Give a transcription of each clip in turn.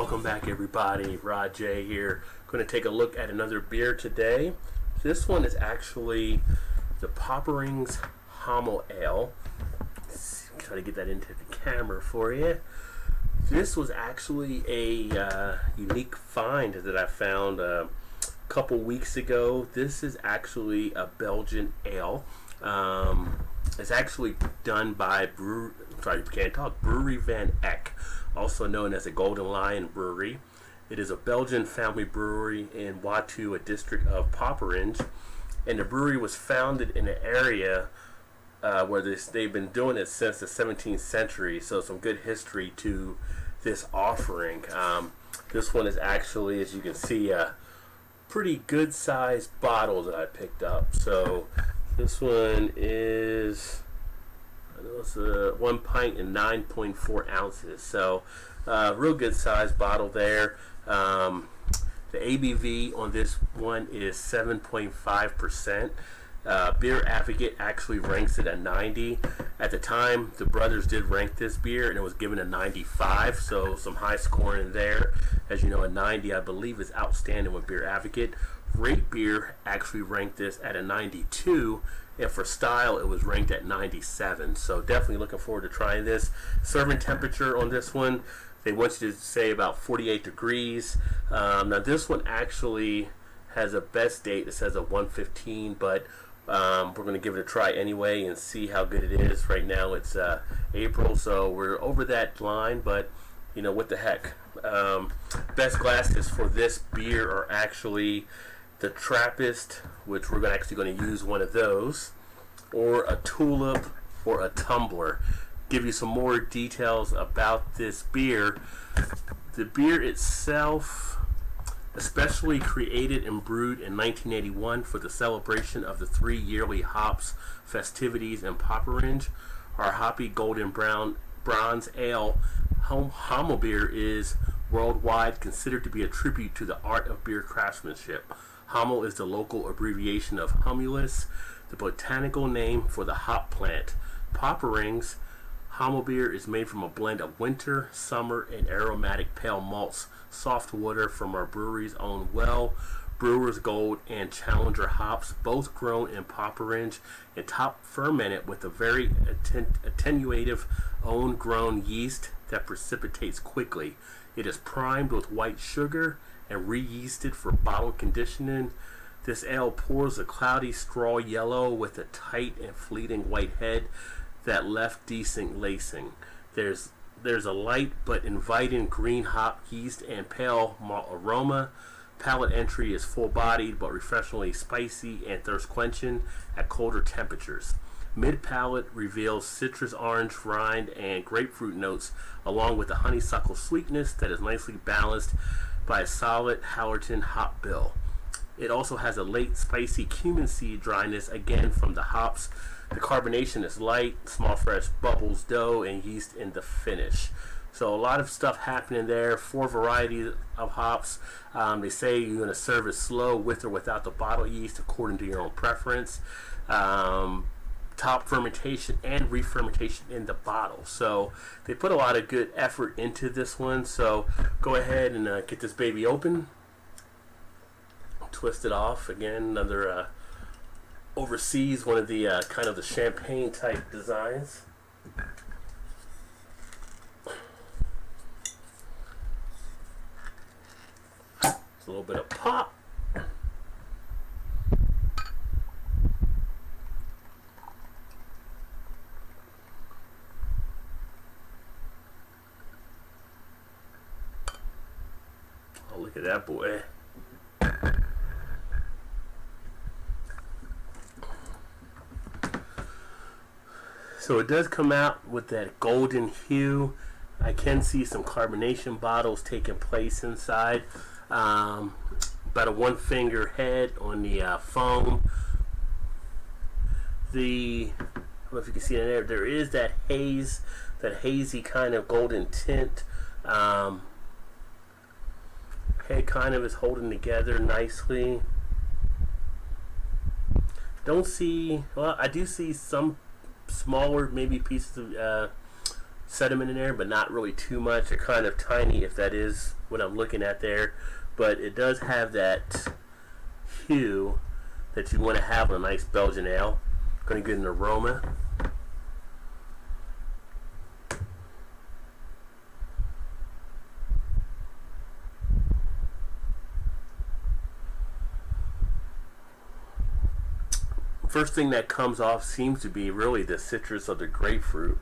Welcome back, everybody. Rod J here. Going to take a look at another beer today. This one is actually the Poperings Hommelbier. Try to get that into the camera for you. This was actually a unique find that I found a couple weeks ago. This is actually a Belgian ale. It's actually done by Brewery Van Eck, also known as the Golden Lion Brewery. It is a Belgian family brewery in Watu, a district of Poperings, and the brewery was founded in an area where they've been doing it since the 17th century, so some good history to this offering. This one is actually, as you can see, a pretty good sized bottle that I picked up. So this one is, I know it's 1 pint and 9.4 ounces. So real good sized bottle there. The ABV on this one is 7.5%. Beer Advocate actually ranks it at 90. At the time, the brothers did rank this beer, and it was given a 95, so some high scoring there. As you know, a 90, I believe, is outstanding with Beer Advocate. Rate Beer actually ranked this at a 92, and for style, it was ranked at 97. So definitely looking forward to trying this. Serving temperature on this one, they want you to say about 48 degrees. Now this one actually has a best date that says a 115, but we're going to give it a try anyway and see how good it is. Right now it's April, so we're over that line, but you know, what the heck. Best glasses for this beer are actually the Trappist, which we're actually going to use one of those, or a tulip, or a tumbler. Give you some more details about this beer. The beer itself, especially created and brewed in 1981 for the celebration of the 3 yearly hops festivities in Poperings, our hoppy golden bronze ale Hommelbier is worldwide considered to be a tribute to the art of beer craftsmanship. Hommel is the local abbreviation of humulus, the botanical name for the hop plant. Poperings Hommelbier is made from a blend of winter, summer, and aromatic pale malts, soft water from our brewery's own well, Brewer's Gold, and Challenger hops, both grown in Poperings and top fermented with a very attenuative own-grown yeast that precipitates quickly. It is primed with white sugar and re-yeasted for bottle conditioning. This ale pours a cloudy straw yellow with a tight and fleeting white head that left decent lacing. There's a light but inviting green hop yeast and pale malt aroma. Palate entry is full-bodied but refreshingly spicy and thirst-quenching at colder temperatures. Mid-palate reveals citrus orange rind and grapefruit notes, along with a honeysuckle sweetness that is nicely balanced by a solid Hallerton hop bill. It also has a late spicy cumin seed dryness, again from the hops. The carbonation is light, small fresh bubbles, dough, and yeast in the finish. So a lot of stuff happening there. 4 varieties of hops. They say you're going to serve it slow with or without the bottle yeast according to your own preference. Top fermentation and re-fermentation in the bottle. So they put a lot of good effort into this one. So go ahead and get this baby open. Twist it off. Again, another overseas, one of the kind of the champagne type designs. A little bit of pop. Oh, look at that boy. So it does come out with that golden hue. I can see some carbonation bottles taking place inside. About a 1 finger head on the foam. I don't know if you can see it in there. There is that haze, that hazy kind of golden tint. Head kind of is holding together nicely. Don't see, well, I do see some smaller maybe pieces of sediment in there, but not really too much. They're kind of tiny, if that is what I'm looking at there, but it does have that hue that you want to have on a nice Belgian ale. Going to get an aroma. First thing that comes off seems to be really the citrus of the grapefruit.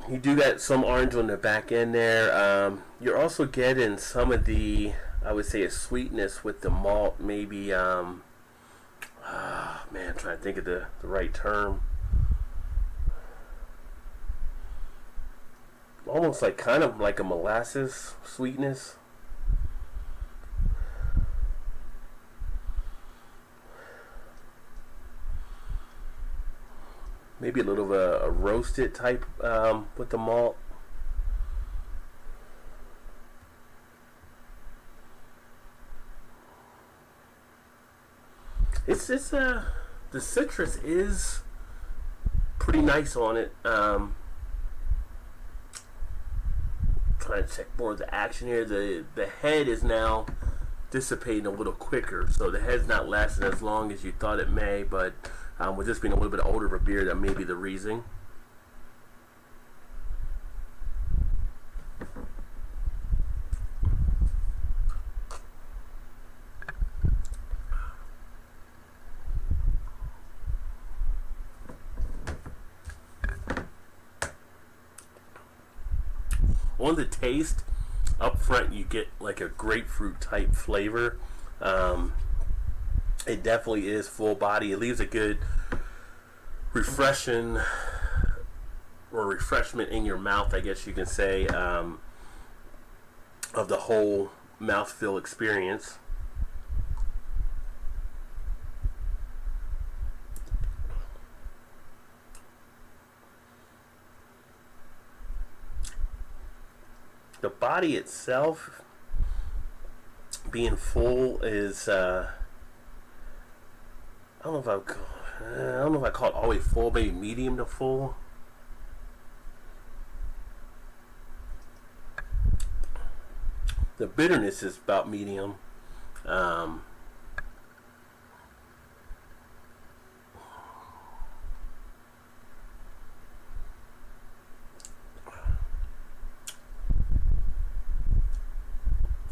You do got some orange on the back end there. You're also getting some of the, I would say, a sweetness with the malt. Maybe, man, I'm trying to think of the right term. Almost like kind of like a molasses sweetness. Maybe a little of a roasted type with the malt. It's the citrus is pretty nice on it. Trying to check more of the action here. The head is now dissipating a little quicker, so the head's not lasting as long as you thought it may, but with this being a little bit older of a beer, that may be the reason. On the taste, up front you get like a grapefruit type flavor. It definitely is full body. It leaves a good refreshment in your mouth, I guess you can say, of the whole mouthfeel experience. The body itself being full is I don't know if I call it all the way full, maybe medium to full. The bitterness is about medium.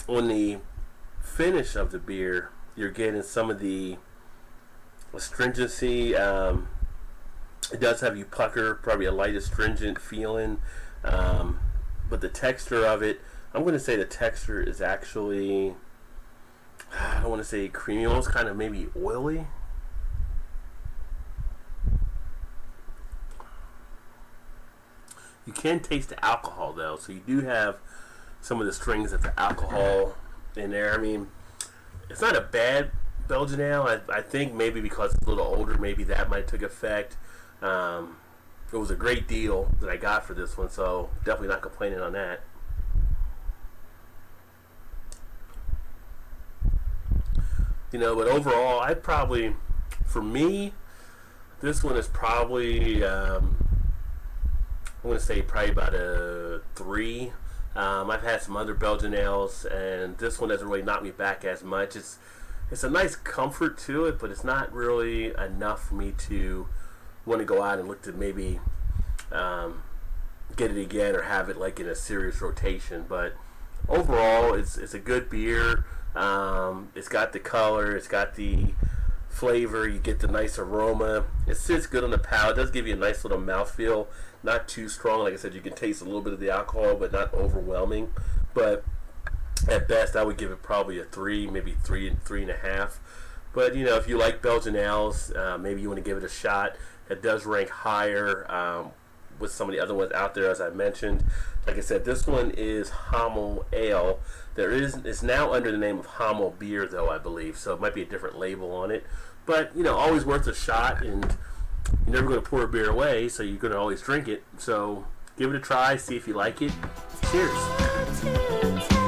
On the finish of the beer, you're getting some of the astringency. It does have you pucker, probably a light astringent feeling, but the texture of it, I'm going to say the texture is actually, I don't want to say creamy, almost kind of maybe oily. You can taste the alcohol though, so you do have some of the strings of the alcohol in there. I mean, it's not a bad Belgian ale. I think maybe because it's a little older, maybe that might took effect. It was a great deal that I got for this one, so definitely not complaining on that. You know, but overall, I'd probably, for me, this one is probably, I'm going to say probably about a 3. I've had some other Belgian ales, and this one doesn't really knock me back as much. It's a nice comfort to it, but it's not really enough for me to want to go out and look to maybe get it again or have it like in a serious rotation. But overall, it's a good beer. It's got the color, it's got the flavor, you get the nice aroma. It sits good on the palate. It does give you a nice little mouthfeel. Not too strong. Like I said, you can taste a little bit of the alcohol, but not overwhelming. But at best, I would give it probably a 3, maybe 3.5. But, you know, if you like Belgian ales, maybe you want to give it a shot. It does rank higher with some of the other ones out there, as I mentioned. Like I said, this one is Hommel Ale. It's now under the name of Hommelbier, though, I believe. So it might be a different label on it. But, you know, always worth a shot. And you're never going to pour a beer away, so you're going to always drink it. So give it a try, see if you like it. Cheers.